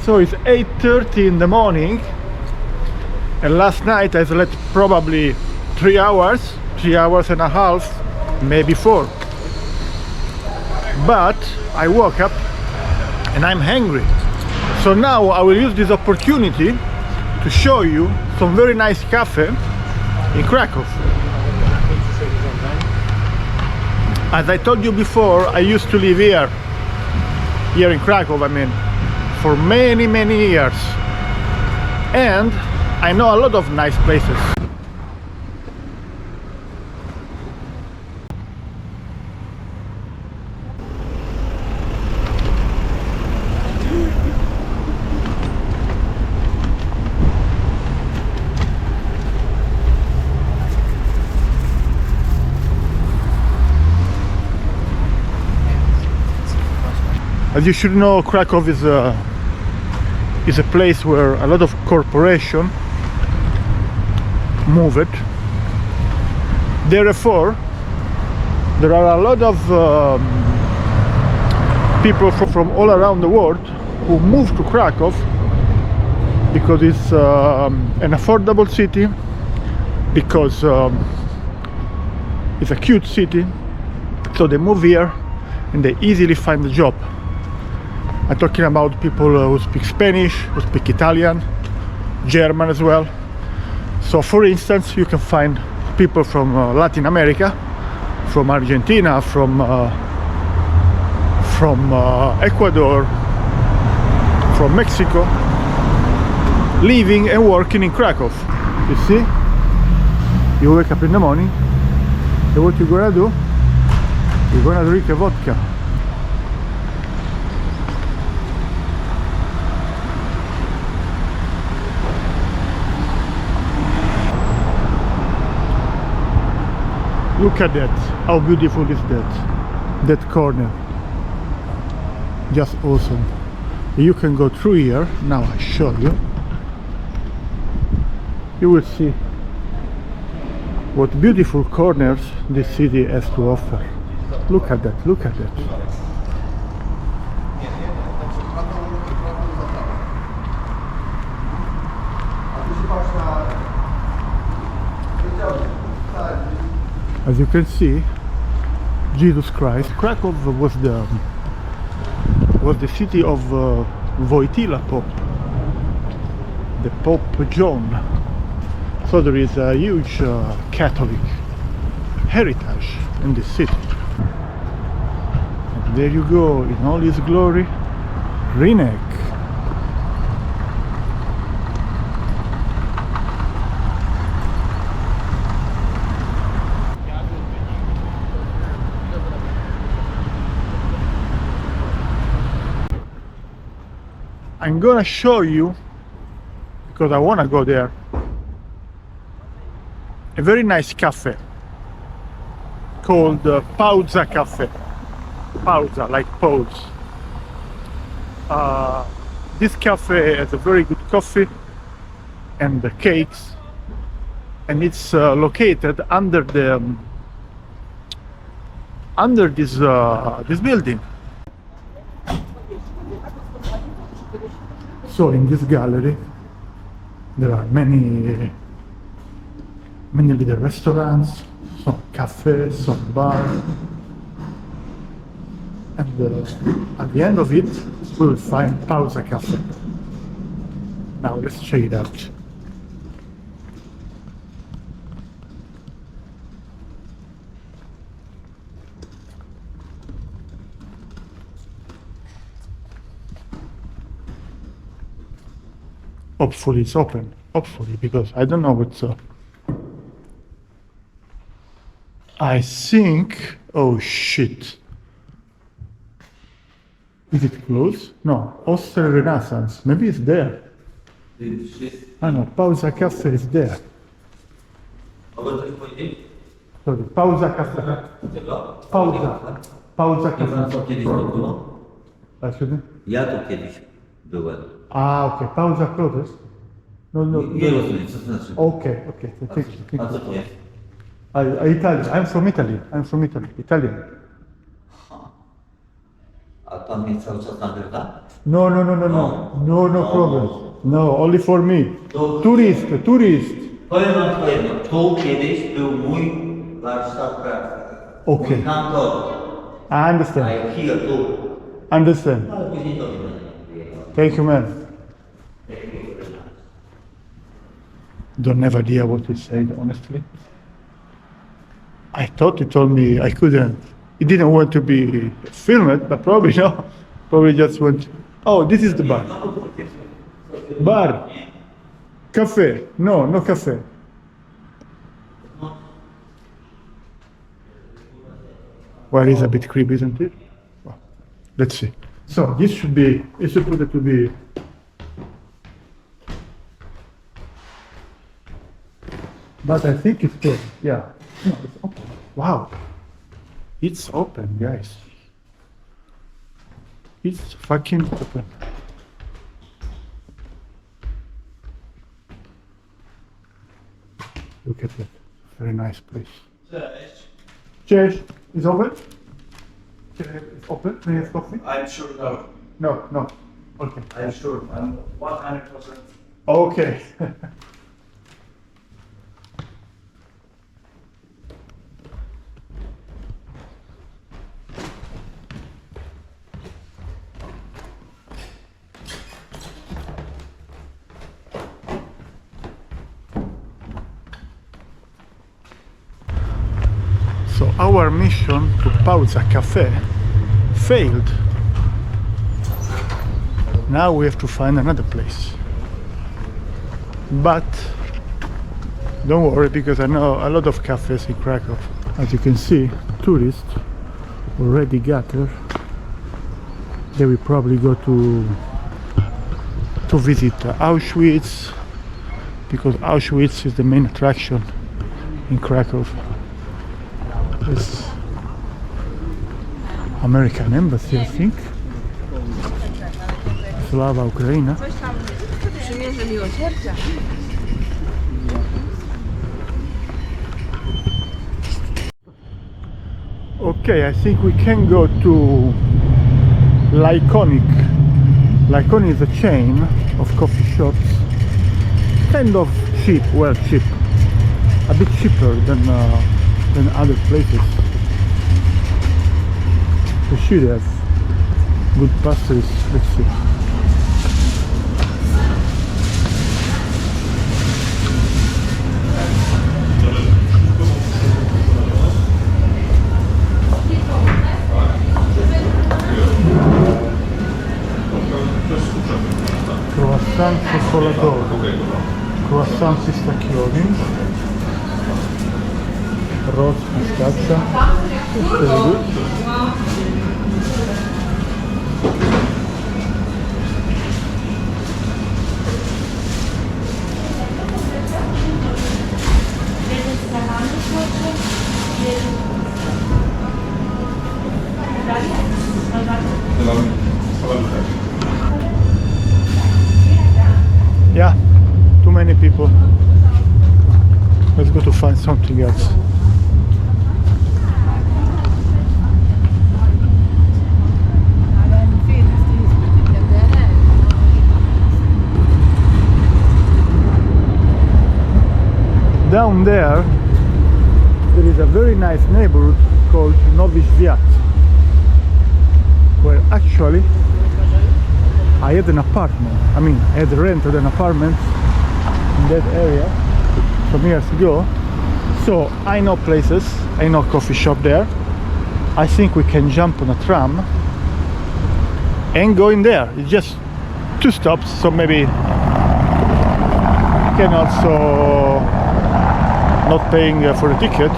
So it's 8:30 in the morning, and last night I slept probably 3 hours, 3 hours and a half, maybe 4. But I woke up and I'm hungry. So now I will use this opportunity to show you some very nice cafe in Krakow. As I told you before, I used to live here in Krakow, I mean, for many years. And I know a lot of nice places. As you should know, Krakow is a place where a lot of corporations move it. Therefore, there are a lot of people from all around the world who move to Krakow because it's an affordable city, because it's a cute city. So they move here and they easily find a job. I'm talking about people who speak Spanish, who speak Italian, German as well. So for instance, you can find people from Latin America, from Argentina, from Ecuador, from Mexico, living and working in Krakow. You see? You wake up in the morning, and what you're gonna do? You're gonna drink a vodka. Look at that, how beautiful is that corner. Just awesome. You can go through here, now I show you. You will see what beautiful corners this city has to offer. Look at that, look at that. As you can see, Jesus Christ, Krakow was the city of Wojtyla Pope, the Pope John. So there is a huge Catholic heritage in this city. And there you go, in all its glory, Rynek. I'm gonna show you, because I wanna go there, a very nice cafe called Pauza Cafe. Pauza, like pause. This cafe has a very good coffee and the cakes, and it's located under this building. So in this gallery there are many little restaurants, some cafes, some bars, and at the end of it we will find Pauza Cafe. Now let's check it out. Hopefully it's open, hopefully, because I don't know what's up. I think, oh shit. Is it closed? No, Hostel Renaissance, maybe it's there. Ah no, Pauza Cafe is there. Sorry, Pauza Cafe. Pauza Cafe. Ja tu kiedyś byłem. A, okej, Pauza Protest. No. Nie rozumiem, co to znaczy. Okay. Thank you. A co to jest? Italian. I'm from Italy. Italian. A pan mnie cały czas nagrywa? No, no, no, no, no. No, no problem. No, only for me. To- Tourist, tourist. Powiem wam jedno, tu kiedyś był mój warsztat pracy. Okej. Mój kantor. I understand. I here, tu. Understand. Ale później to nie będę. Thank you, man. Don't have idea what he said, honestly. I thought he told me I couldn't. He didn't want to be filmed, but probably no. Probably just went. Oh, this is the bar. Bar. Cafe. No, no cafe. Well, it's a bit creepy, isn't it? Well, let's see. So this should be. It's supposed to be. But I think it's closed. Yeah. No, it's open. Wow. It's open, guys. It's fucking open. Look at that. Very nice place. Cześć. Cześć. It's open? It's open? Can you have coffee? I'm sure no. No, no. Okay. I'm sure. I'm 100%. Okay. So our mission to Pauza Cafe failed. Now we have to find another place. But don't worry, because I know a lot of cafes in Krakow. As you can see, tourists already gathered. They will probably go to visit Auschwitz, because Auschwitz is the main attraction in Krakow. This American embassy, I think. Sława Ukraina. Przymierze miłosierdzia. Okay, I think we can go to Lyconic. Lyconic is a chain of coffee shops. Kind of cheap, well cheap. A bit cheaper than other places. They should have good pastries. Let's see. Croissant czekoladowy, croissant pistachiowy, roast pistachio. It's very good. Yeah, too many people. Let's go to find something else. Down there is a very nice neighborhood called Nowy Swiat, where actually I had an apartment. I had rented an apartment in that area some years ago. So I know places, I know coffee shop there. I think we can jump on a tram and go in there. It's just 2 stops, so maybe can also not paying for the ticket.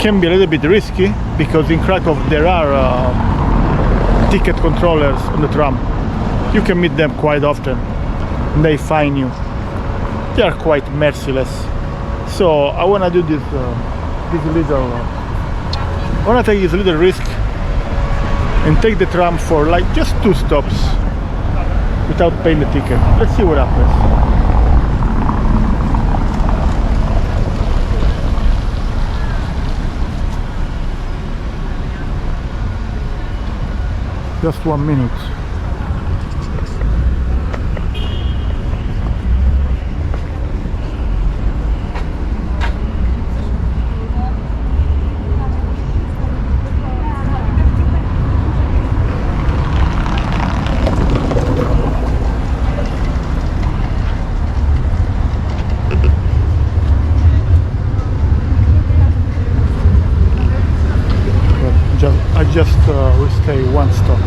Can be a little bit risky because in Krakow there are ticket controllers on the tram. You can meet them quite often and they fine you. They are quite merciless. So I want to do this little I want to take this little risk and take the tram for like just 2 stops without paying the ticket. Let's see what happens. Just 1 minute. I just will stay one stop.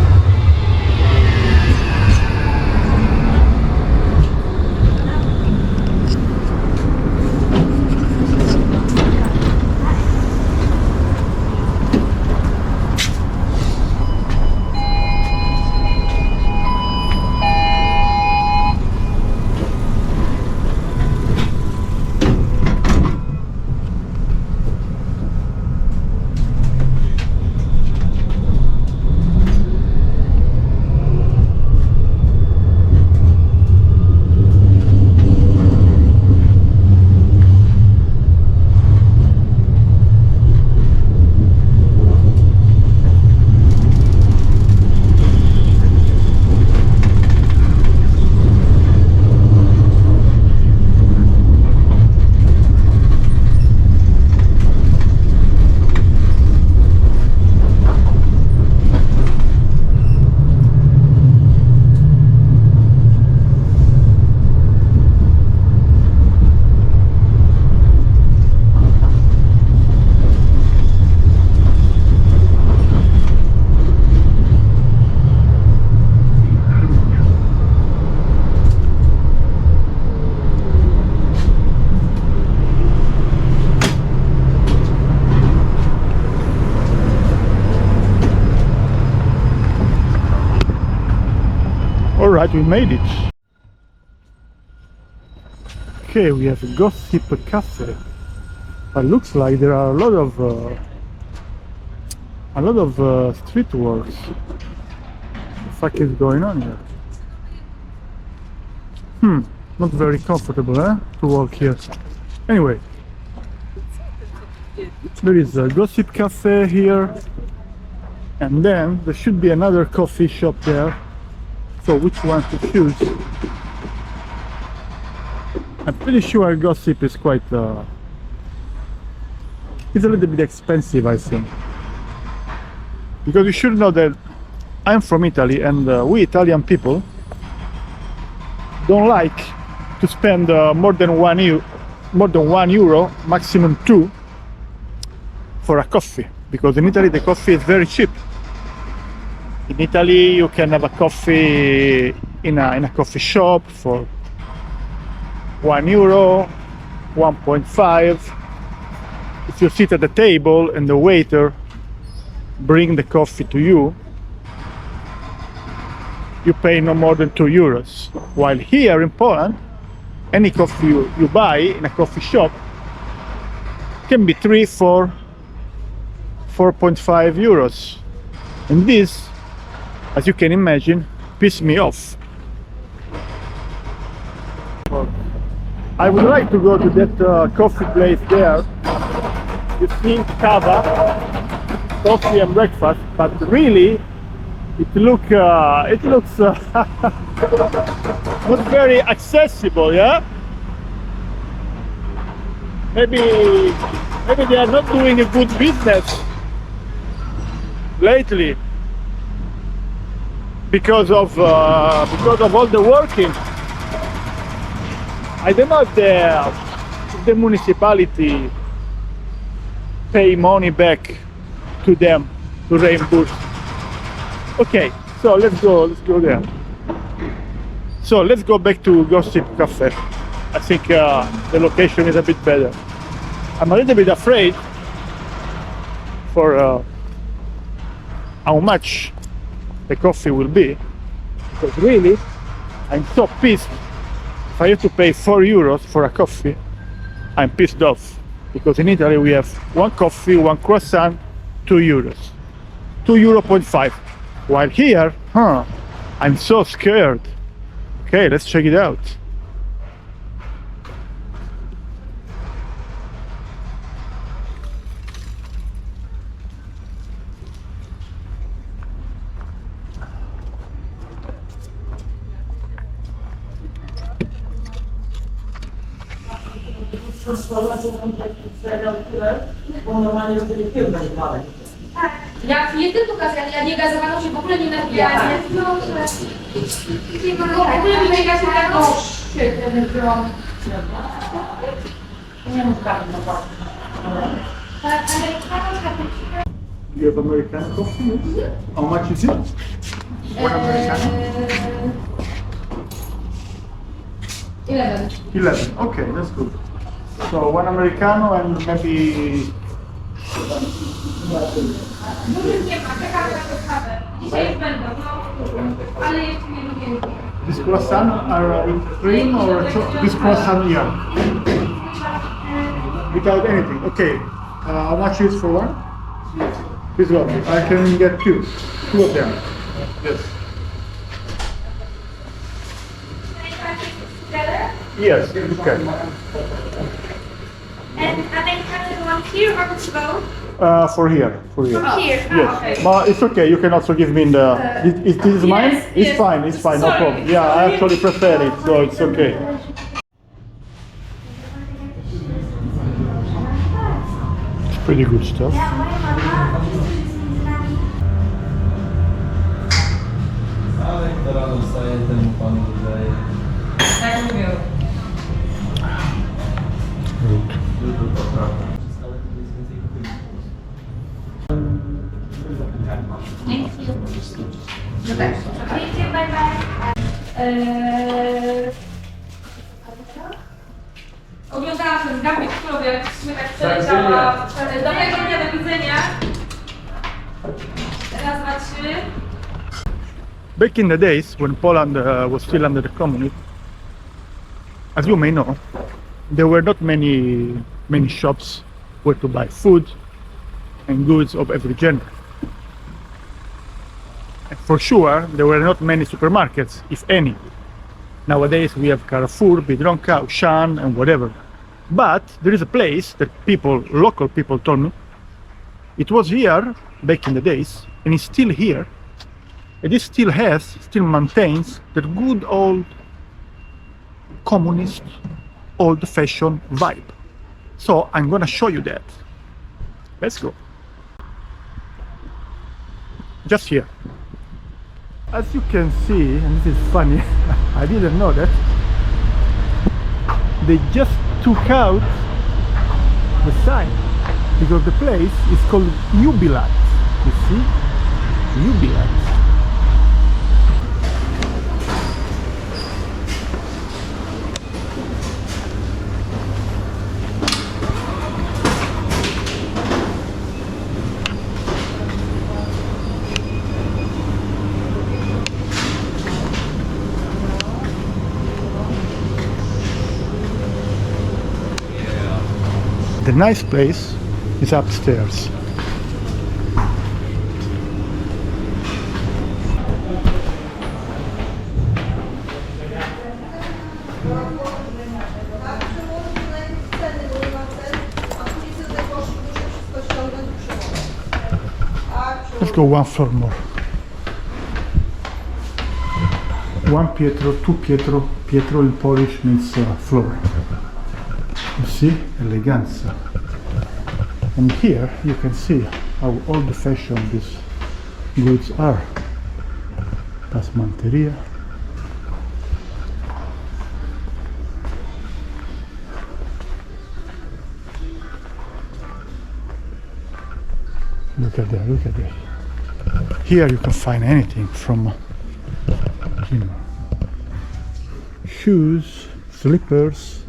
Alright, we made it. Okay, we have a Gossip Cafe. But looks like there are a lot of street works. What the fuck is going on here? Not very comfortable, to walk here. Anyway, there is a Gossip Cafe here, and then there should be another coffee shop there. So which one to choose? I'm pretty sure Gossip is quite it's a little bit expensive, I think, because you should know that I'm from Italy, and we Italian people don't like to spend more than 1 euro, maximum 2, for a coffee, because in Italy the coffee is very cheap. In Italy you can have a coffee in a coffee shop for 1 euro, 1.5. If you sit at the table and the waiter bring the coffee to you, you pay no more than 2 euros. While here in Poland, any coffee you buy in a coffee shop can be 3, 4, 4.5 euros. And this, as you can imagine, pissed me off. I would like to go to that coffee place there. You see, cava, coffee and breakfast, but really it looks not very accessible, yeah? Maybe they are not doing a good business lately because of all the working. I don't know if the municipality pay money back to them to reimburse. Okay, so let's go there. So let's go back to Gossip Cafe. I think the location is a bit better. I'm a little bit afraid for how much the coffee will be, because really I'm so pissed. If I have to pay 4 euros for a coffee, I'm pissed off, because in Italy we have 1 coffee, 1 croissant, 2 euros, 2.5 euro. While here, I'm so scared. Okay, let's check it out. Ja piję tylko gaz, ja nie gazowaną się w ogóle nie napijam. W ogóle mi nie gazowaną. You have American coffee? How much is it? One Americano? 11. 11. Okay, that's good. So one Americano and maybe Nie ma, czekamy na tę kawę. Dzisiaj już będą, no. Ale jeszcze nie lubię. this croissant are with cream or this croissant here? Without anything. Okay. How much is for one? This one. I can get two of them. Yes. Yes, you can. And Americano one here or both? For here. Here. Yes, but it's okay. You can also give me in the. Is this mine? yes, It's yes. fine. It's fine. No Sorry. problem. Yeah, I actually prefer it, so it's okay. It's pretty good stuff. Ale kto rano wstaje, temu panu wydaje. Tak mówią. Good. To prawda. Ale to jest więcej No tak. Bye bye. Oglądałam ten gambit królowy, jak w sumie tak przeleciała. Dobrego dnia, do widzenia. Raz, dwa, trzy. Back in the days when Poland was still under the communist, as you may know, there were not many shops where to buy food and goods of every genre. And for sure, there were not many supermarkets, if any. Nowadays we have Carrefour, Biedronka, Auchan, and whatever. But there is a place that local people told me, it was here back in the days, and it's still here. And it still maintains that good old communist, old-fashioned vibe. So I'm gonna show you that. Let's go. Just here. As you can see, and this is funny, I didn't know that, they just took out the sign because the place is called Jubilat. You see? Jubilat. The nice place is upstairs. Let's go one floor more. One Pietro, two Pietro. Pietro in Polish means floor. You see, eleganza. And here you can see how old-fashioned these goods are. Pasmanteria. Look at that, look at that. Here you can find anything from, shoes, slippers,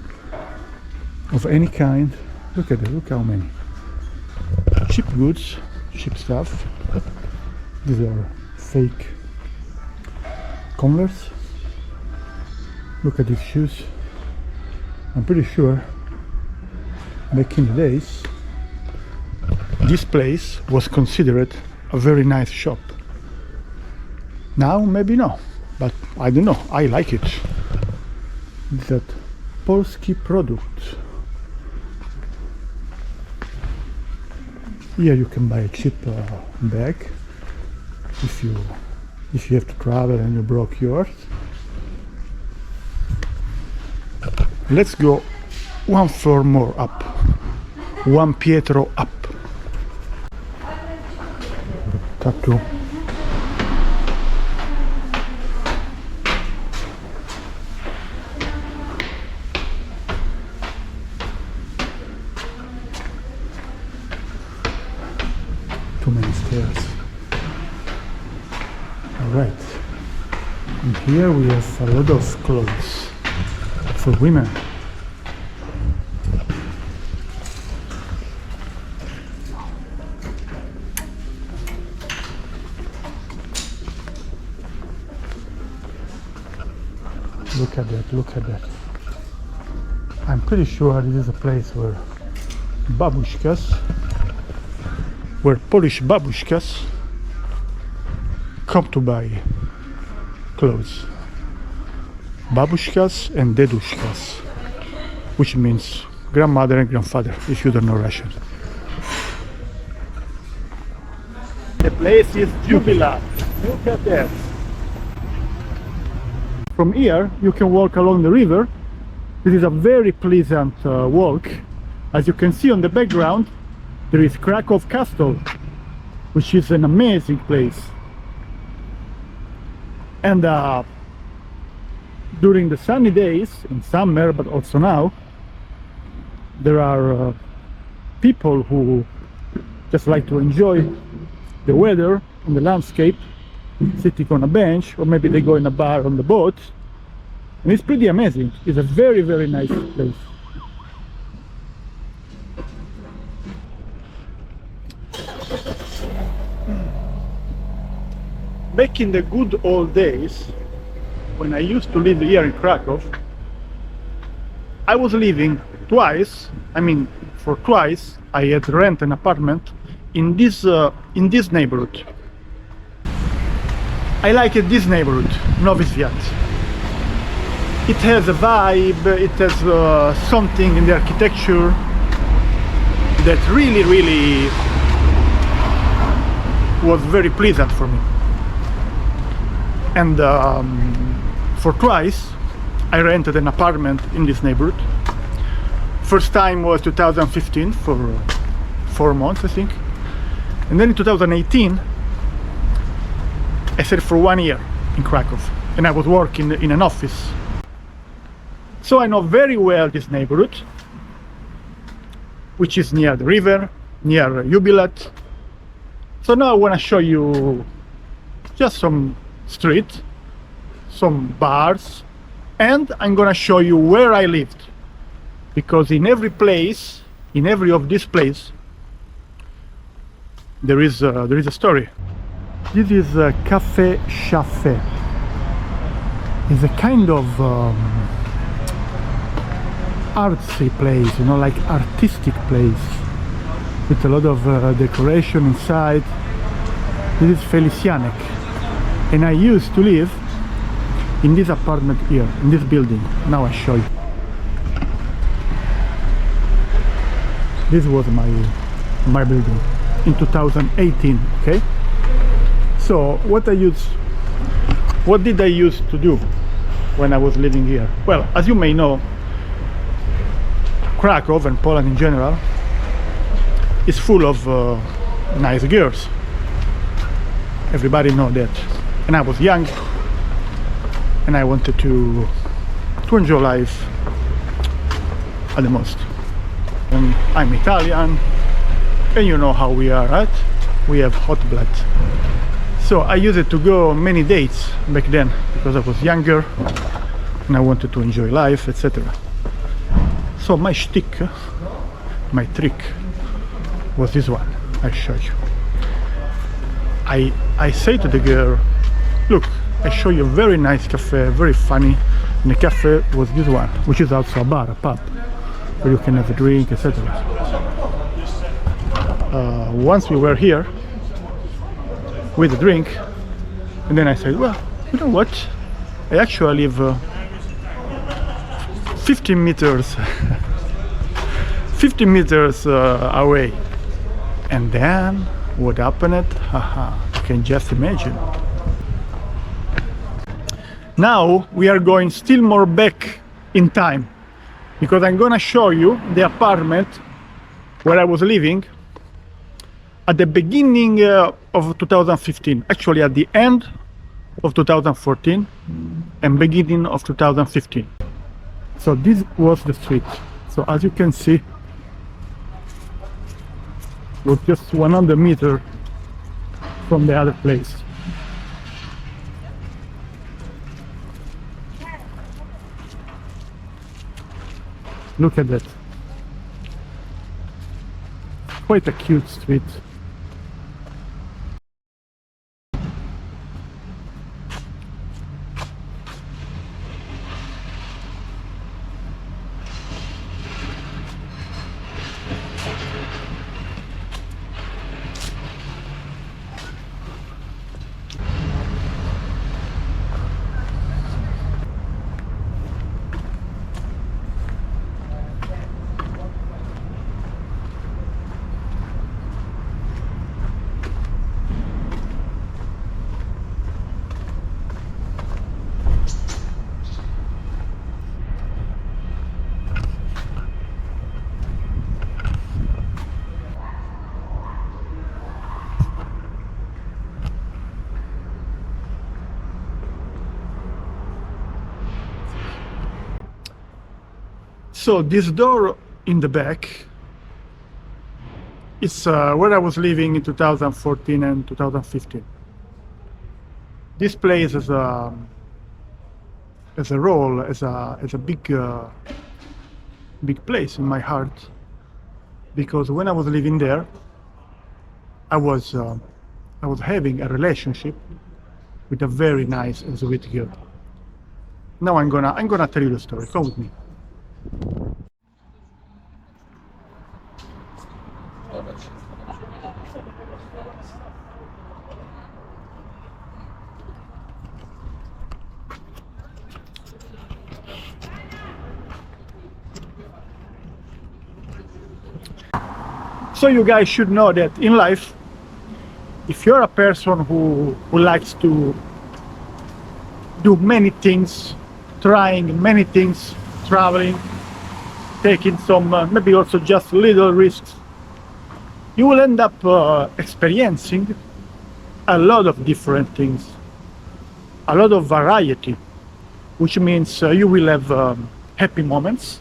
of any kind. Look at that, look how many. Cheap goods, cheap stuff. These are fake Converse. Look at these shoes. I'm pretty sure back in the days this place was considered a very nice shop. Now maybe no, but I don't know, I like it. That Polski produkt. Here you can buy a cheap bag if you have to travel and you broke yours. Let's go one floor more up, one Pietro up. Tattoo. Too many stairs. All right. And here we have a lot of clothes for women. Look at that, look at that. I'm pretty sure this is a place where Polish babushkas come to buy clothes. Babushkas and dedushkas, which means grandmother and grandfather, if you don't know Russian. The place is Jubilat. Look at that. From here, you can walk along the river. This is a very pleasant walk. As you can see on the background, there is Krakow Castle, which is an amazing place. And during the sunny days, in summer, but also now, there are people who just like to enjoy the weather and the landscape, sitting on a bench, or maybe they go in a bar on the boat, and it's pretty amazing. It's a very, very nice place. Back in the good old days, when I used to live here in Krakow, I was living twice. For twice I had to rent an apartment in this neighborhood. I like this neighborhood, Nowy Swiat. It has a vibe, it has something in the architecture that really was very pleasant for me. And for twice I rented an apartment in this neighborhood. First time was 2015 for 4 months, I think. And then in 2018 I stayed for 1 year in Krakow, and I was working in an office. So I know very well this neighborhood, which is near the river, near Jubilat. So now I want to show you just some street, some bars, and I'm gonna show you where I lived, because in every place, in every of these places, there is a story. This is a Cafe Chafe. It's a kind of artsy place, like artistic place, with a lot of decoration inside. This is Felicianek, and I used to live in this apartment here, in this building. Now I show you. This was my building in 2018. Okay, so what did I used to do when I was living here? Well, as you may know, Krakow and Poland in general is full of nice girls. Everybody know that. And I was young, and I wanted to enjoy life at the most. And I'm Italian, and you know how we are, right? We have hot blood. So I used to go on many dates back then, because I was younger and I wanted to enjoy life, etc. So my shtick, my trick was this one. I'll show you. I say to the girl, look, I show you a very nice cafe, very funny, and the cafe was this one, which is also a bar, a pub, where you can have a drink, etc. Once we were here with a drink, and then I said, well, you know what, I actually live 15 meters 50 meters away. And then what happened? Haha, you can just imagine. Now we are going still more back in time. because I'm gonna show you the apartment where I was living at the beginning of 2015, actually at the end of 2014 and beginning of 2015. So this was the street. So as you can see, it was just 100 meters from the other place. Look at that. Quite a cute street. So this door in the back is where I was living in 2014 and 2015. This place as a role, as a big place in my heart, because when I was living there, I was having a relationship with a very nice and sweet girl. Now I'm gonna tell you the story. Come with me. So you guys should know that in life, if you're a person who likes to do many things, trying many things, traveling, taking some maybe also just little risks, you will end up experiencing a lot of different things, a lot of variety, which means you will have happy moments,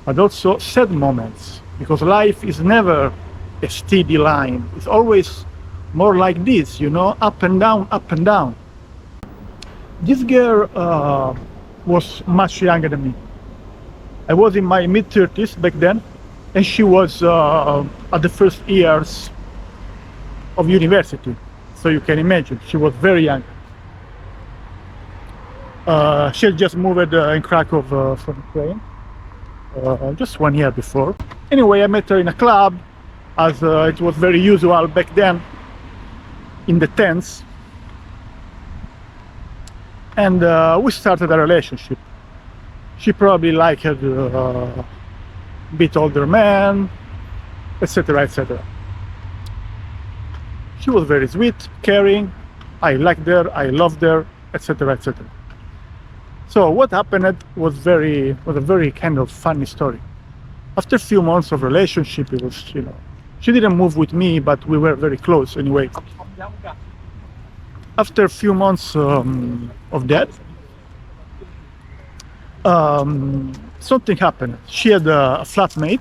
but also sad moments, because life is never a steady line. It's always more like this, you know, up and down, up and down. This girl was much younger than me. I was in my mid-30s back then, and she was at the first years of university. So you can imagine, she was very young. She had just moved in Krakow from Ukraine, just 1 year before. Anyway, I met her in a club, as it was very usual back then, in the tents. And we started a relationship. She probably liked a bit older man, etc., etc. She was very sweet, caring. I liked her, I loved her, etc., etc. So what happened was a very kind of funny story. After a few months of relationship, it was, you know, she didn't move with me, but we were very close anyway. After a few months of that, something happened. She had a flatmate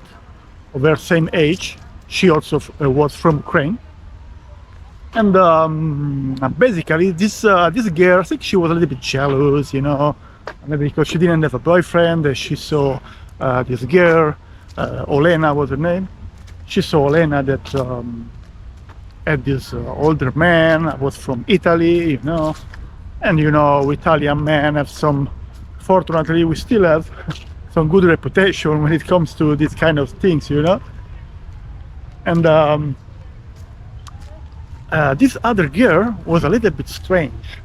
of her same age. She also was from Ukraine. And basically, this girl, I think she was a little bit jealous, you know, maybe because she didn't have a boyfriend. She saw this girl, Olena was her name. She saw Olena that had this older man, was from Italy, you know, and you know, Italian men have some, fortunately we still have some good reputation when it comes to these kind of things, you know. And this other girl was a little bit strange.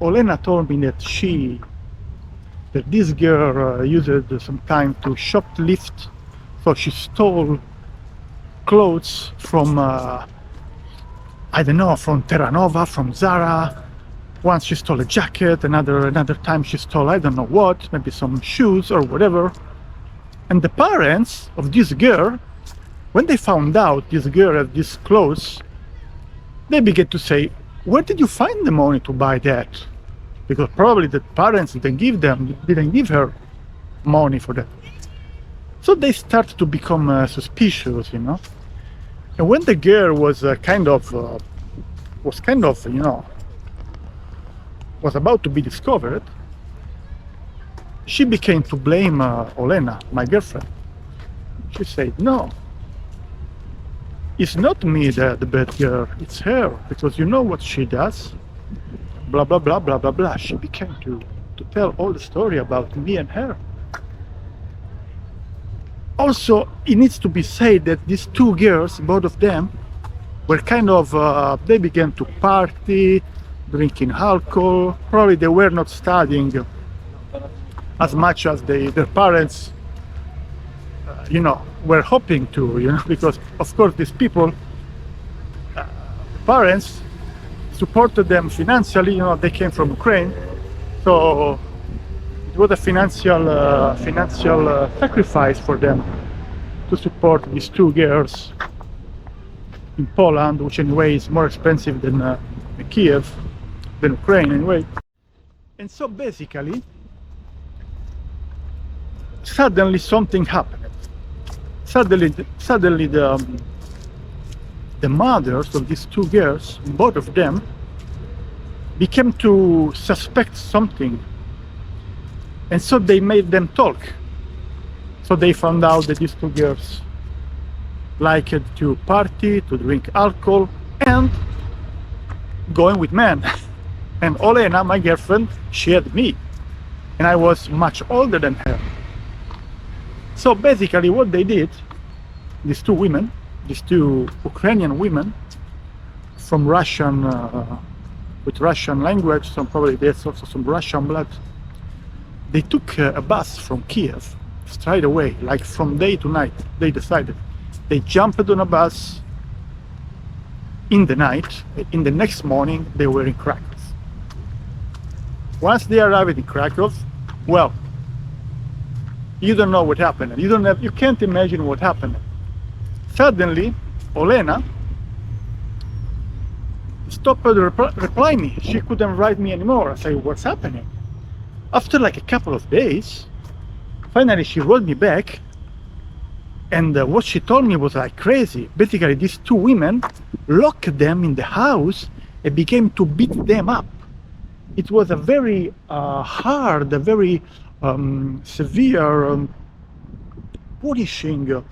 Olena told me that this girl used some time to shoplift, so she stole clothes from I don't know, from Terranova, from Zara, Once she stole a jacket, another time she stole I don't know what, maybe some shoes or whatever. And the parents of this girl, when they found out this girl had these clothes, they began to say, where did you find the money to buy that? Because probably the parents didn't give her money for that. So they started to become suspicious, you know. And when the girl was was about to be discovered, she began to blame Olena, my girlfriend. She said, no, it's not me, the bad girl, it's her, because you know what she does, blah, blah, blah, blah, blah, blah. She began to tell all the story about me and her. Also, it needs to be said that these two girls, both of them, were they began to party, drinking alcohol. Probably they were not studying as much as their parents, were hoping to, because of course these people, parents supported them financially, they came from Ukraine, so it was a financial sacrifice for them to support these two girls in Poland, which anyway is more expensive than Kiev, than Ukraine anyway. And so basically, suddenly something happened. Suddenly the mothers of these two girls, both of them, began to suspect something. And so they made them talk. So they found out that these two girls liked to party, to drink alcohol, and going with men. And Olena, my girlfriend, she had me. And I was much older than her. So basically what they did, these two Ukrainian women from Russian, with Russian language, probably there's also some Russian blood, they took a bus from Kiev straight away, like from day to night. They decided. They jumped on a bus in the night. In the next morning, they were in Krakow. Once they arrived in Krakow, well, you don't know what happened. You can't imagine what happened. Suddenly, Olena stopped replying me. She couldn't write me anymore. I say, what's happening? After like a couple of days, finally she wrote me back, and what she told me was like crazy. Basically, these two women locked them in the house and began to beat them up. It was a very hard, a very severe, punishing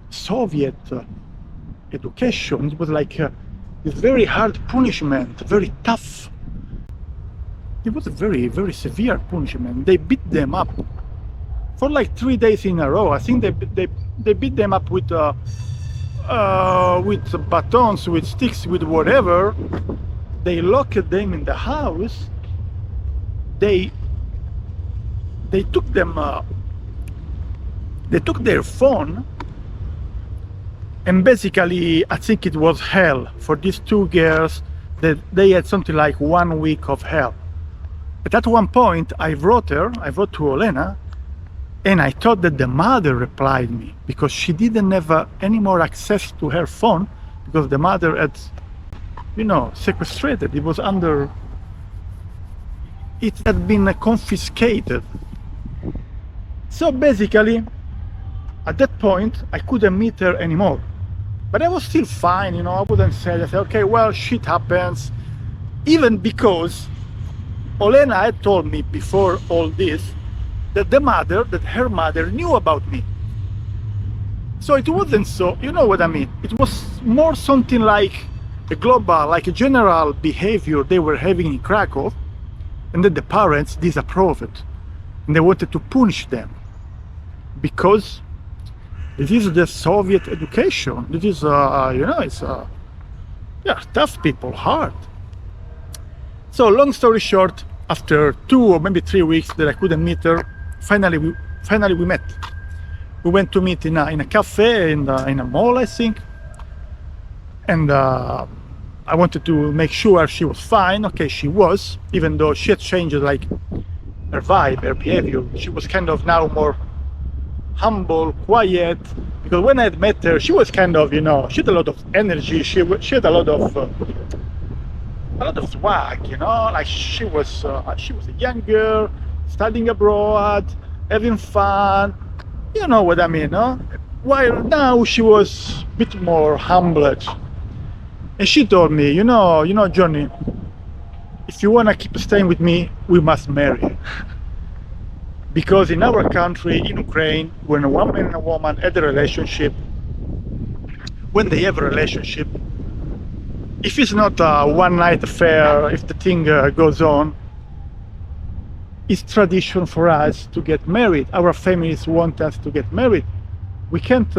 Soviet education. It was like this very hard punishment, very tough. It was a very, very severe punishment. They beat them up for like 3 days in a row. I think they beat them up with batons, with sticks, with whatever. They locked them in the house. They took them. They took their phone, and basically, I think it was hell for these two girls. That they had something like 1 week of hell. But at one point, I wrote to Olena, and I thought that the mother replied me, because she didn't have any more access to her phone, because the mother had, sequestrated. It had been confiscated. So basically, at that point, I couldn't meet her anymore. But I was still fine, I wouldn't say that, okay, well, shit happens. Even because Olena had told me before all this that her mother knew about me. So it wasn't so, you know what I mean? It was more something like a global, like a general behavior they were having in Krakow, and that the parents disapproved it. And they wanted to punish them. Because this is the Soviet education. This is, it's, tough people, hard. So long story short, after 2 or maybe 3 weeks that I couldn't meet her, finally we met. We went to meet in a cafe in a mall, I think. And I wanted to make sure she was fine. Okay, she was, even though she had changed like her vibe, her behavior. She was kind of now more humble, quiet. Because when I had met her, she was kind of, you know, she had a lot of energy. She had a lot of swag, you know. Like she was a young girl, studying abroad, having fun. You know what I mean, no? While now she was a bit more humbled. And she told me, you know, Johnny, if you want to keep staying with me, we must marry. Because in our country, in Ukraine, when a woman and a woman had a relationship, when they have a relationship, if it's not a one-night affair, if the thing goes on, it's tradition for us to get married. Our families want us to get married. We can't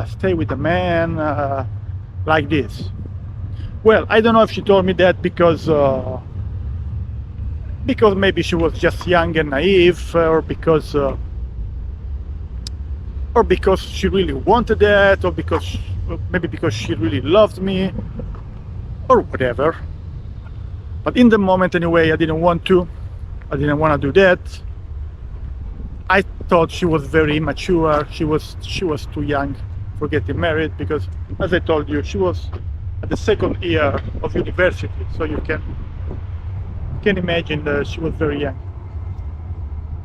stay with a man like this. Well, I don't know if she told me that because maybe she was just young and naive, or because she really wanted that, or maybe because she really loved me, or whatever. But in the moment anyway, I didn't want to do that. I thought she was very immature. She was too young for getting married, because, as I told you, she was at the second year of university, so you can imagine that she was very young.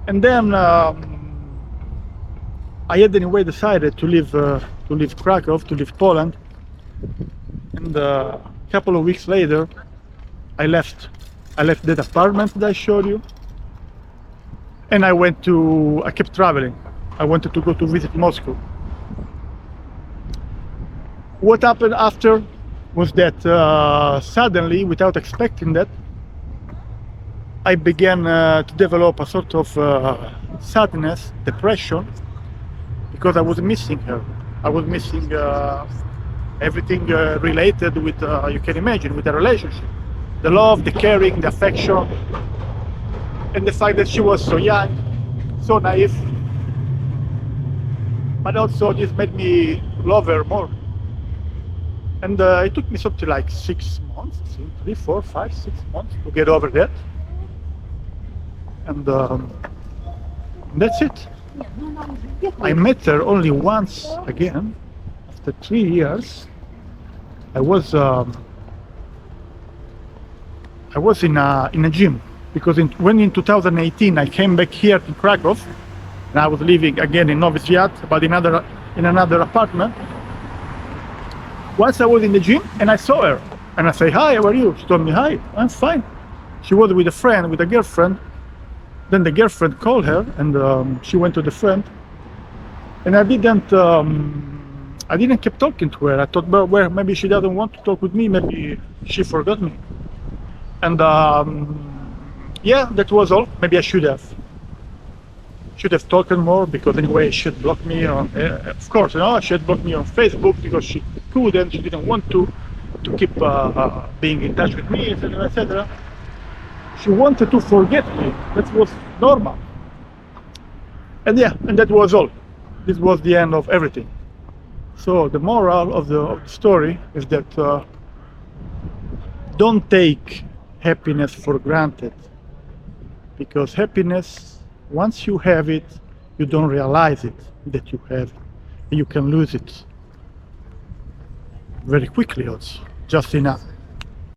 And then I had anyway decided to leave Krakow, to leave Poland. And a couple of weeks later, I left that apartment that I showed you, and I kept traveling. I wanted to go to visit Moscow. What happened after was that suddenly, without expecting that, I began to develop a sort of sadness, depression, because I was missing her. I was missing everything related with, you can imagine, with the relationship. The love, the caring, the affection, and the fact that she was so young, so naive. But also this made me love her more. And it took me something like 6 months, 3, 4, 5, 6 months to get over that. And that's it. I met her only once again after 3 years. I was in a gym, because when in 2018 I came back here to Krakow, and I was living again in Nowy Swiat, but in another apartment. Once I was in the gym and I saw her, and I say, "Hi, how are you?" She told me, "Hi, I'm fine." She was with a girlfriend. Then the girlfriend called her, and she went to the friend. And I didn't keep talking to her. I thought, well, maybe she doesn't want to talk with me. Maybe she forgot me. And yeah, that was all. Maybe I should have talked more, because anyway she had blocked me on. Of course, she had blocked me on Facebook because she couldn't. She didn't want to keep being in touch with me, etc., etc. She wanted to forget me. That was normal. And yeah, and that was all. This was the end of everything. So the moral of the story is that don't take happiness for granted, because happiness, once you have it, you don't realize it that you have it, and you can lose it very quickly also, just enough.